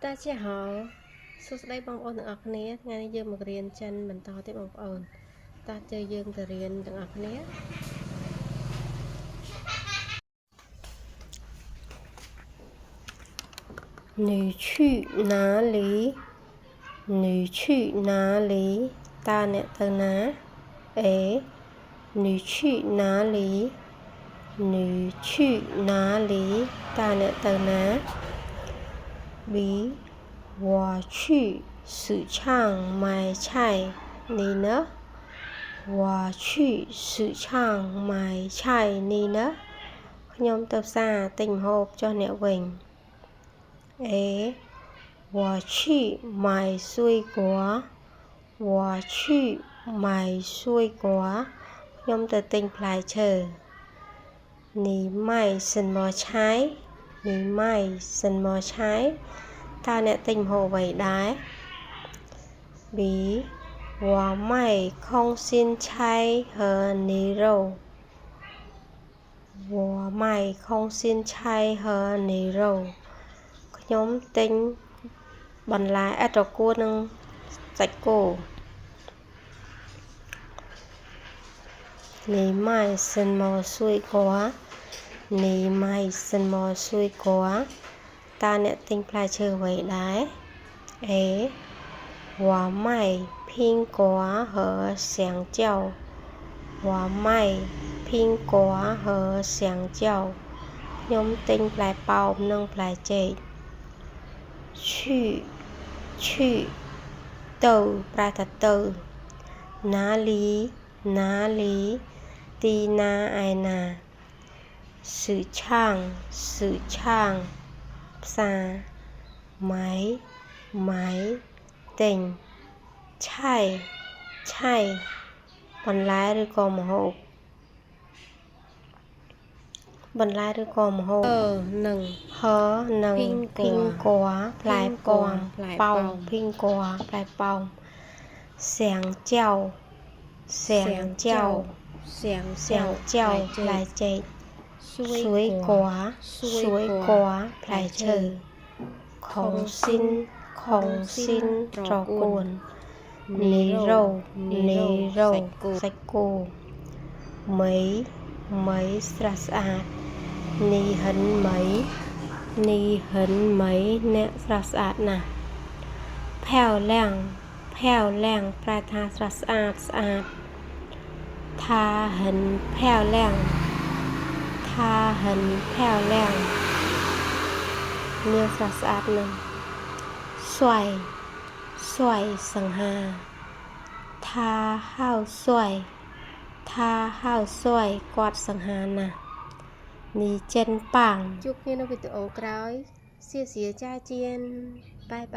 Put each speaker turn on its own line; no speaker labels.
大家好សួស្តីបងប្អូនទាំងអស់គ្នាថ្ងៃនេះយើងមករៀនចិនបន្តទៀតបងប្អូនតើជើយើងទៅរៀនទាំងអស់គ្នា你去哪里你去哪里តើអ្នកទៅណា A 你去哪里你去哪里តើអ្នកទៅណា B 我去市场买菜你呢我去市场买菜你呢ខ្ញុំទៅផ្សារទិញម្ហូបចុះអ្នកវិញ A 我去买水果我去买水果ខ្ញុំទៅទិញផ្លែឈើ你卖什么菜你卖什么菜តើអ្នកទិញម្ហូបអ្វីដែរ B 我卖空心菜和牛肉我卖空心菜和牛肉ខ្ញុំទិញបន្លែឥតរកួននិងសាច់គោ你卖什么水果你卖什么水果តើអ្នកទិញផ្លែឈើអ្វីដែរ A 我卖苹果和香蕉我卖苹果和香蕉ខ្ញុំទិញផ្លែប៉ោមនិងផ្លែចេក去ទៅប្រែថាទៅណាលីទីណាឯណា市场ផ្សារ買ទិញឆៃបន្លែឬក៏ម្ហូបនឹងភីងគួផ្លែប៉ោមភីងគួផ្លែប៉ោមសៀងเจ้าផ្លែចេក水果ផ្លែឈើខុងស៊ីនត្រកួននីរ៉ូសាច់គោមីស្រស់ស្អាតនីហិនមីអ្នកស្រស់ស្អាតណាស់ផែវឡាំងប្រែថាស្រស់ស្អាតថាហិនផែវឡាំងនាងស្រស់ស្អាតណាស់ស្វ័យសង្ហាថាហៅស្វ័យគាត់សង្ហាណាស់នេះចិនប៉ាងជួបគ្នានៅវីដេអូក្រោយសៀចាជៀនបាយ